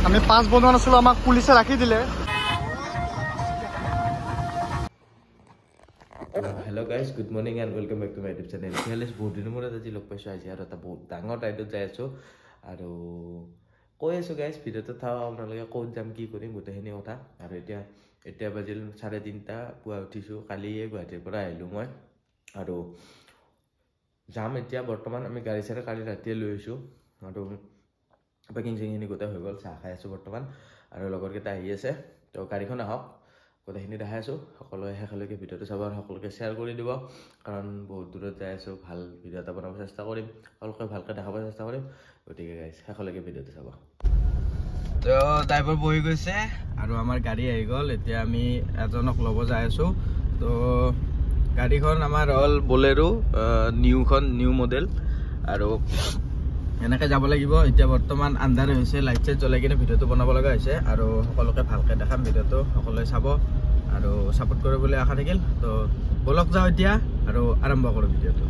আমি 5 বনোৱা নাছিলো, আমাক পুলিচে ৰাখি দিলে। Hello' guys, good morning and welcome back to my YouTube channel. বহুত দিনৰ মূৰত আজি লগ পাইছোঁ। আজি আৰু এটা বহুত ডাঙৰ ৰাইডত যাই আছোঁ আৰু কৈ আছোঁ গাইজ, ভিডিঅ'টো চাওঁ আপোনালোকে, ক'ত যাম, কি কৰিম, গোটেইখিনি কথা। আৰু এতিয়া বাজিল 3:30 পুৱা উঠিছোঁ। কালিয়ে গুৱাহাটীৰ পৰা আহিলোঁ মই আৰু যাম এতিয়া। বৰ্তমান আমি গাড়ী চাড়ী কালি ৰাতিয়ে লৈ আহিছোঁ আৰু পেকিং চেকিংখিনি গোটেই হৈ গ'ল। চাহ খাই আছোঁ বৰ্তমান আৰু লগৰকেইটা আহি আছে। তো গাড়ীখন আহক, গোটেইখিনি দেখাই আছোঁ। সকলোৱে শেষলৈকে ভিডিঅ'টো চাব আৰু সকলোকে শ্বেয়াৰ কৰি দিব, কাৰণ বহুত দূৰত যাই আছোঁ। ভাল ভিডিঅ' এটা বনাব চেষ্টা কৰিম, সকলোকে ভালকৈ দেখাব চেষ্টা কৰিম। গতিকে গাইজ, শেষলৈকে ভিডিঅ'টো চাব। তো ড্ৰাইভাৰ বহি গৈছে আৰু আমাৰ গাড়ী আহি গ'ল। এতিয়া আমি এজনক ল'ব যাই আছোঁ। তো গাড়ীখন আমাৰ হ'ল বলেৰো, নিউ মডেল আৰু এনেকৈ যাব লাগিব। এতিয়া বৰ্তমান আন্ধাৰ হৈছে, লাইট চাইট জ্বলাই কিনে ভিডিঅ'টো বনাব লগা হৈছে আৰু সকলোকে ভালকৈ দেখাম ভিডিঅ'টো, সকলোৱে চাব আৰু ছাপোৰ্ট কৰিব বুলি আশা থাকিল। তো বলক যাওঁ এতিয়া আৰু আৰম্ভ কৰোঁ ভিডিঅ'টো।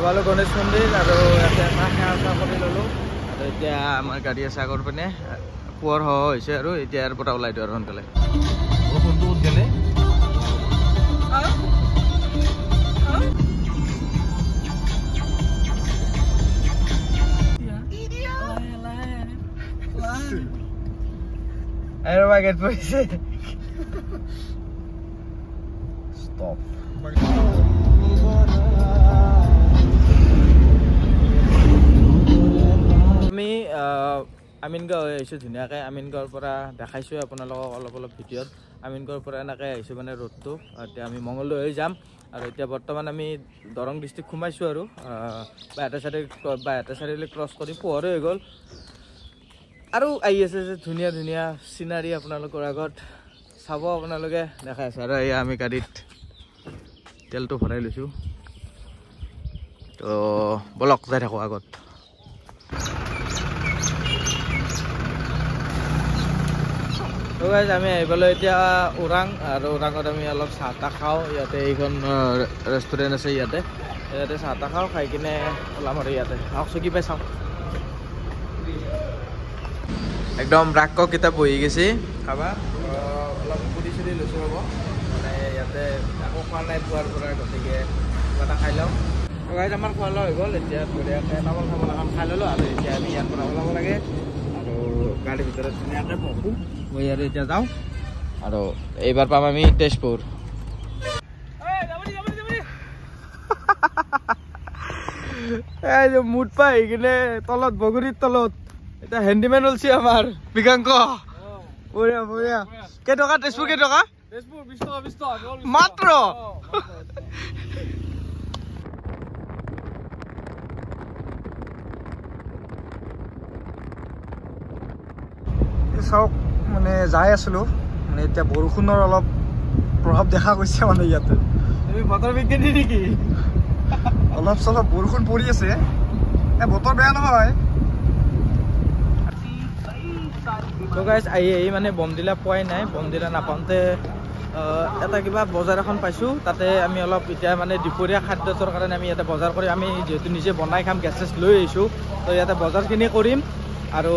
পালোঁ গণেশ মন্দিৰ আৰু ইয়াতে সেৱা কৰি ল'লোঁ আৰু এতিয়া আমাৰ গাড়ী আছে আগৰ পিনে। পুৱাৰ হৈছে আৰু এতিয়া ইয়াৰ পৰা ওলাই দিওঁ আৰু সোনকালে। বৰষুণটো গ'লে ৰবা, গেট পৰিছে। ষ্টপ। আমি আমিনগাঁও আহিছোঁ ধুনীয়াকৈ। আমিনগাঁৱৰ পৰা দেখাইছোঁ আপোনালোকক অলপ ভিডিঅ'ত। আমিনগাঁৱৰ পৰা এনেকৈ আহিছোঁ মানে ৰোডটো। এতিয়া আমি মঙলদৈ হৈ যাম আৰু এতিয়া বৰ্তমান আমি দৰং ডিষ্ট্ৰিক্ট সোমাইছোঁ আৰু বাইহাটা চাৰিআলি ক্ৰছ কৰি পোহৰে হৈ গ'ল আৰু আহি আছে যে ধুনীয়া ধুনীয়া চিনাৰী আপোনালোকৰ আগত চাব। আপোনালোকে দেখাই আছে আৰু এয়া আমি গাড়ীত তেলটো ভৰাই লৈছোঁ। তো বলক যাই থাকোঁ আগত। তো গাইজ, আমি আহি পালোঁ এতিয়া ওৰাং আৰু ওৰাঙত আমি অলপ চাহ তাহ খাওঁ। ইয়াতে এইখন ৰেষ্টুৰেণ্ট আছে, ইয়াতে চাহ তাহ খাওঁ, খাই কিনে ওলাম আৰু ইয়াতে আহকচোন কি পাই চাওঁ। একদম ৰাক্ষস কিতাপ বহি গৈছে খাবা। অলপ পুৰি চুৰি লৈছোঁ হ'ব, মানে ইয়াতে একো খোৱা নাই পুৱাৰ পৰা, গতিকে কিবা এটা খাই লওঁ। গাইজ, আমাৰ খোৱা লোৱা হৈ গ'ল। এতিয়া ধুনীয়াকৈ তামোল চামোল এখন খাই ল'লোঁ আৰু এতিয়া আমি ইয়াৰ পৰা ওলাব লাগে আৰু গাড়ীৰ ভিতৰত ধুনীয়াকৈ বহোঁ। মই আৰু এতিয়া যাওঁ আৰু এইবাৰ পাম আমি তেজপুৰ। মুঠ পাই আহি কিনে তলত বগৰীৰ তলত এতিয়া হেণ্ডিমেন ওলছি আমাৰ বিকাংক। বঢ়িয়া বঢ়িয়া। কেইটকা তেজপুৰ, কেইটকা? 20 টকা মাত্ৰ। চাওক, মানে যাই আছিলোঁ, মানে এতিয়া বৰষুণৰ অলপ প্ৰভাৱ দেখা গৈছে মানে ইয়াতে। তুমি বতৰ বিজ্ঞানী নেকি? অলপ চলপ বৰষুণ পৰি আছে, বতৰ বেয়া নহয়। তো গাইজ, আহি মানে বমদিলা পোৱাই নাই। বমদিলা নাপাওঁতে এটা কিবা বজাৰ এখন পাইছোঁ, তাতে আমি অলপ এতিয়া মানে দুপৰীয়া খাদ্যটোৰ কাৰণে আমি ইয়াতে বজাৰ কৰি, আমি যিহেতু নিজে বনাই খাম, গেছ চেছ লৈ আহিছোঁ, তো ইয়াতে বজাৰখিনি কৰিম আৰু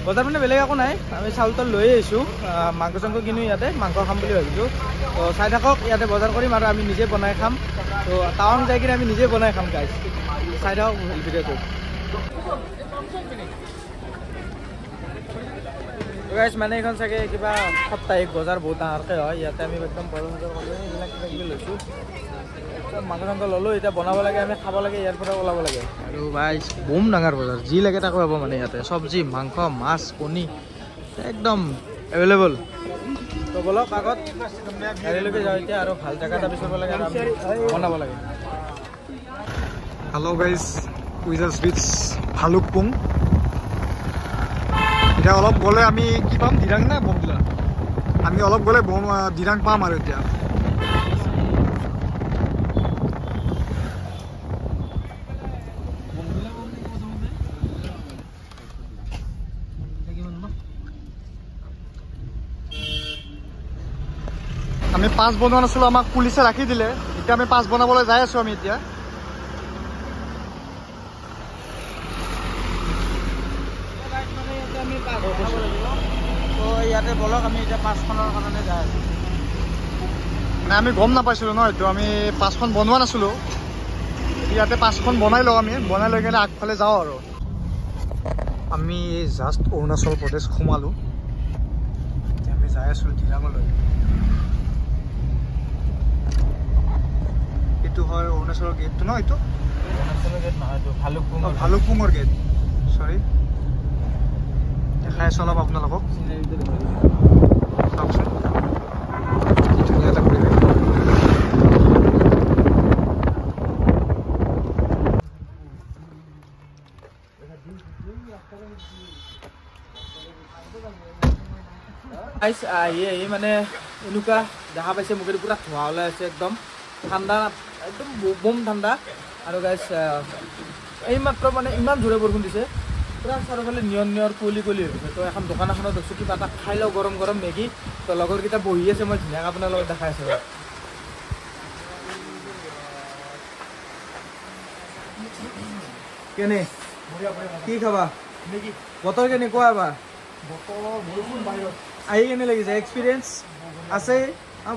বজাৰ মানে বেলেগ একো নাই, আমি চাউল তাউল লৈ আহিছোঁ, মাংস চাংস কিনো ইয়াতে, মাংস খাম বুলি ভাবিছোঁ। তো চাই থাকক, ইয়াতে বজাৰ কৰিম আৰু আমি নিজে বনাই খাম। তো টাউন যাই কিনে আমি নিজে বনাই খাম গাইজ, চাই থাকক ভিডিঅ'টো। গাইজ, মানে এইখন চাগে কিবা সাপ্তাহিক বজাৰ বহুত ডাঙৰকৈ হয়। ইয়াতে আমি একদম বজাৰ কৰি এইবিলাক কিবা কিবি লৈছোঁ, মাংস চাংস ল'লোঁ। এতিয়া বনাব লাগে, আমি খাব লাগে, ইয়াৰ পৰা ওলাব লাগে আৰু গাইজ বম ডাঙৰ বজাৰ, যি লাগে তাকো পাব মানে ইয়াতে। চব্জি, মাংস, মাছ, কণী একদম এভেইলেবল। তো বলক আগত গাড়ীলৈকে যাওঁ এতিয়া আৰু ভাল জেগা এটা বিচাৰিব লাগে আৰু বনাব লাগে। হেল্ল' গাইজ, উই জাষ্ট ৰিচ ভালুকপুং। এতিয়া অলপ গ'লে আমি কি পাম, দিৰাং নে বমদিলা? আমি অলপ গ'লে দিৰাং পাম আৰু এতিয়া। আমি 5 বনোৱা নাছিলোঁ, আমাক পুলিচে ৰাখি দিলে। এতিয়া আমি 5 বনাবলৈ যাই আছোঁ আমি এতিয়া। আমি পাঁচ খাব লাগিব তো ইয়াতে বলক আমি এতিয়া পাঁচখনৰ কাৰণে যাই আছোঁ মানে আমি গম নাপাইছিলোঁ ন এইটো আমি পাঁচখন বনোৱা নাছিলোঁ ইয়াতে পাঁচখন বনাই লওঁ আমি বনাই লৈ কিনে আগফালে যাওঁ আৰু আমি জাষ্ট অৰুণাচল প্ৰদেশ সোমালোঁ এতিয়া আমি যাই আছোঁ দিৰাঙলৈ এইটো হয় অৰুণাচলৰ গেটটো ন এইটো অৰুণাচলৰ গেট নহয় এইটো ভালুকপুঙৰ গেট চৰি দেখাই আছোঁ অলপ আপোনালোকক চাওকচোন কি ধুনীয়া এটা পৰিৱেশ আহি মানে এনেকুৱা দেখা পাইছে মুখেদি পুৰা ধোঁৱা ওলাই আছে একদম ঠাণ্ডা একদম বম ঠাণ্ডা আৰু গাইছ এইমাত্ৰ মানে ইমান জোৰে বৰষুণ দিছে পুৰা চাৰিওফালে নিয়ৰ কুঁৱলী হৈ গৈছে তো এখন দোকান এখনত গৈছোঁ কিবা এটা খাই লওঁ গৰম গৰম মেগী তো লগৰকেইটা বহি আছে মই ধুনীয়াকৈ আপোনাৰ লগত দেখাই আছোঁ কেনে কি খাবা মেগী বতৰ কেনেকুৱা এবাৰ আহি কেনে লাগিছে এক্সপিৰিয়েঞ্চ আছে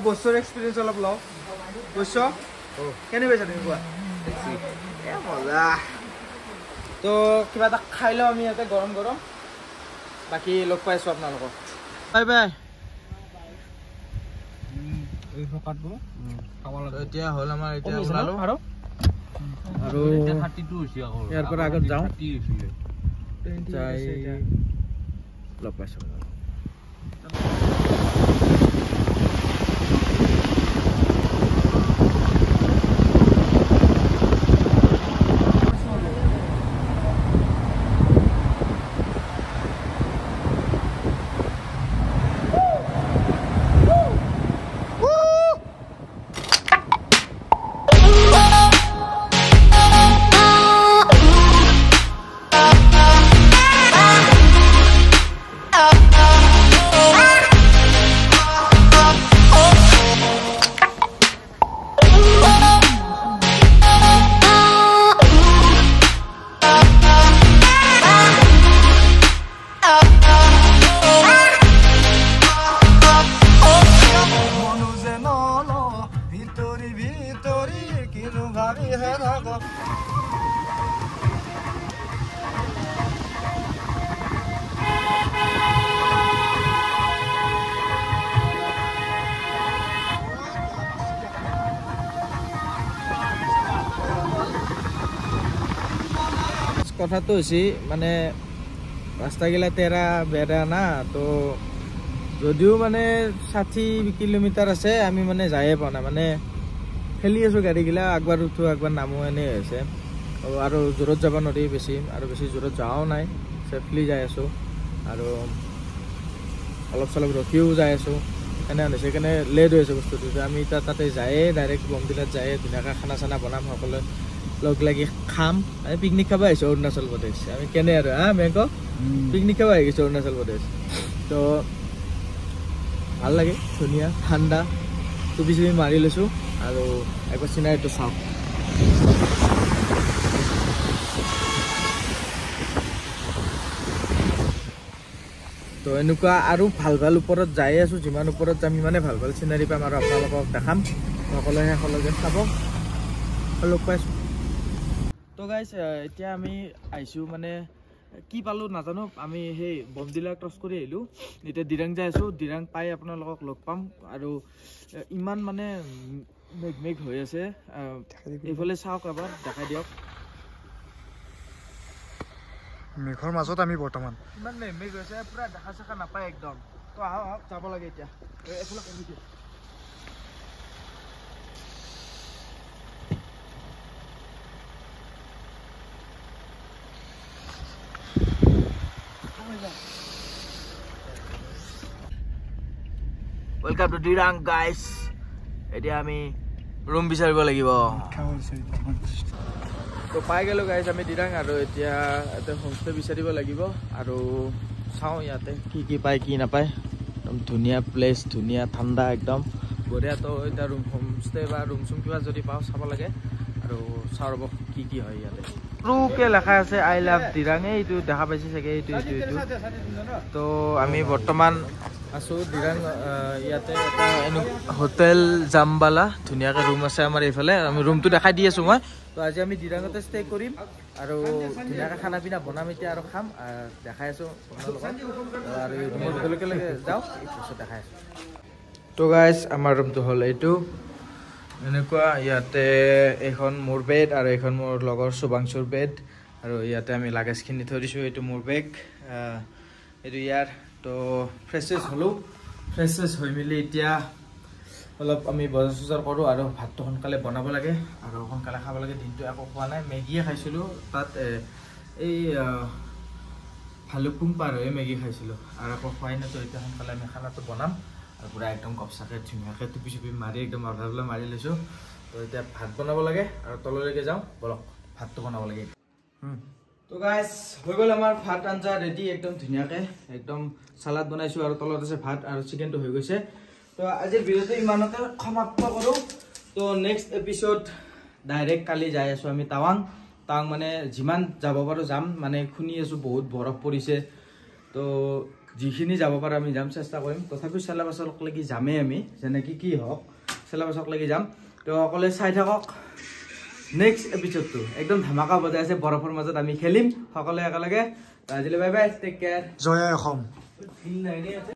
বস্তুৰ এক্সপিৰিয়েঞ্চ অলপ লওঁ বুজিছ কেনে পাইছা তুমি কোৱা মজা তো কিবা এটা খাই লওঁ আমি ইয়াতে গৰম গৰম বাকী লগ পাইছোঁ আপোনালোকক বাই বাই এতিয়া হ'ল আমাৰ এতিয়া ওলালোঁ আৰু ইয়াৰ পৰা আগত যাওঁ লগ পাইছোঁ কথাটো হৈছে মানে ৰাস্তাগিলা তেৰা বেৰা না তো যদিও মানে 60 কিলোমিটাৰ আছে আমি মানে যায়ে পোৱা নাই মানে খেলি আছোঁ গাড়ীগিলা আগবাৰ উঠো আগবাৰ নামো এনেই হৈছে আৰু জোৰত যাব নোৱাৰি বেছি আৰু বেছি জোৰত যাৱাও নাই চেফলি যাই আছোঁ আৰু অলপ চলপ ৰখিও যাই আছোঁ এনে হৈছে সেইকাৰণে লেট হৈ আছে বস্তুটো আমি এতিয়া তাতে যায়ে ডাইৰেক্ট বমদিলাত যায়ে ধুনীয়াকৈ খানা চানা বনাম সকলোৱে লগ লাগি খাম আমি পিকনিক খাব আহিছোঁ অৰুণাচল প্ৰদেশ আমি কেনে আৰু মেংক পিকনিক খাব আহি গৈছোঁ অৰুণাচল প্ৰদেশ তো ভাল লাগে ধুনীয়া ঠাণ্ডা টুপি চুপি মাৰি লৈছোঁ আৰু একবাৰ চিনাৰীটো চাওক তো এনেকুৱা আৰু ভাল ভাল ওপৰত যাই আছোঁ যিমান ওপৰত যাম সিমানে ভাল ভাল চিনাৰী পাম আৰু আপোনালোকক দেখাম সকলোৱে শেষলৈকে চাব লগ পাইছোঁ তো গাইছ এতিয়া আমি আহিছোঁ মানে কি পালোঁ নাজানো আমি সেই বমদিলা ক্ৰছ কৰি আহিলোঁ এতিয়া দিৰাং যাই আছোঁ দিৰাং পাই আপোনালোকক লগ পাম আৰু ইমান মানে মেঘ হৈ আছে এইফালে চাওক এবাৰ দেখাই দিয়ক মেঘৰ মাজত আমি বৰ্তমান ইমান মেঘ হৈছে পুৰা দেখা চেখা নাপায় একদম তো আহক যাব লাগে এতিয়া এইফালে কমি দিয়ক Welcome to Dirang guys. এতিয়া আমি ৰুম বিচাৰিব লাগিব তো পাই গেলো গাইজ আমি দিৰাং আৰু এতিয়া ইয়াতে হোমষ্টে বিচাৰিব লাগিব আৰু চাওঁ ইয়াতে কি পায় কি নাপায় একদম ধুনীয়া প্লেচ ধুনীয়া ঠাণ্ডা একদম বঢ়িয়া তো এতিয়া হোমষ্টে বা ৰুম চুম কিবা যদি পাওঁ চাব লাগে আৰু চাওঁ ৰ'ব কি হয় ইয়াতে সৰুকে লেখা আছে আই লাভ দিৰাং এইটো দেখা পাইছে চাগে এইটো তো আমি বৰ্তমান আছো দিৰাং ইয়াতে এটা হোটেল জামবালা ধুনীয়াকৈ ৰুম আছে আমাৰ এইফালে আমি ৰুমটো দেখাই দি আছো মই তো আজি আমি দিৰাঙতে ষ্টে কৰিম আৰু ধুনীয়াকৈ খানা পিনা বনাম এতিয়া আৰু খাম দেখাই আছো আপোনালোকক আৰু ৰুমৰ ভিতৰলৈকে যাওঁ পিছত দেখাই আছো তো গাইজ আমাৰ ৰুমটো হ'ল এইটো এনেকুৱা ইয়াতে এখন মোৰ বেড আৰু এখন মোৰ লগৰ শুভাংশুৰ বেড আৰু ইয়াতে আমি লাগেজখিনি থৈ দিছোঁ এইটো মোৰ বেগ এইটো ইয়াৰ তো ফ্ৰেছ হ'লোঁ ফ্ৰেছ হৈ মেলি এতিয়া অলপ আমি বজাৰ চজাৰ কৰোঁ আৰু ভাতটো সোনকালে বনাব লাগে আৰু সোনকালে খাব লাগে দিনটো একো খোৱা নাই মেগীয়ে খাইছিলোঁ তাত এই ভালুকপুং পাৰ হৈ মেগী খাইছিলোঁ আৰু একো খোৱাই নাই তো এতিয়া সোনকালে আমি খানাটো বনাম আৰু পুৰা একদম গপচাকৈ ধুনীয়াকৈ টুপি চুপি মাৰি একদম আধাবিলাক মাৰি লৈছোঁ তো এতিয়া ভাত বনাব লাগে আৰু তললৈকে যাওঁ বলক ভাতটো বনাব লাগে তো গাইজ হৈ গ'ল আমাৰ ভাত আঞ্জা ৰেডি একদম ধুনীয়াকৈ একদম চালাড বনাইছোঁ আৰু তলত আছে ভাত আৰু চিকেনটো হৈ গৈছে তো আজিৰ ভিডিঅ'টো ইমানতে সমাপ্ত কৰোঁ তো নেক্সট এপিছ'ড ডাইৰেক্ট কালি যাই আছোঁ আমি টাৱাং মানে যিমান যাব পাৰোঁ যাম মানে শুনি আছোঁ বহুত বৰফ পৰিছে তো যিখিনি যাব পাৰোঁ আমি যাম চেষ্টা কৰিম তথাপিও চেলাবাছলৈকে যামেই আমি যেনেকৈ কি হওক চেলাবাছলৈকে যাম তো অকলে চাই থাকক নেক্সট এপিছ'ডটো একদম ধামাকা বজাই আছে বৰফৰ মাজত আমি খেলিম সকলোৱে একেলগে আজিলৈ বাই বাই টেক কেয়াৰ জয় অসম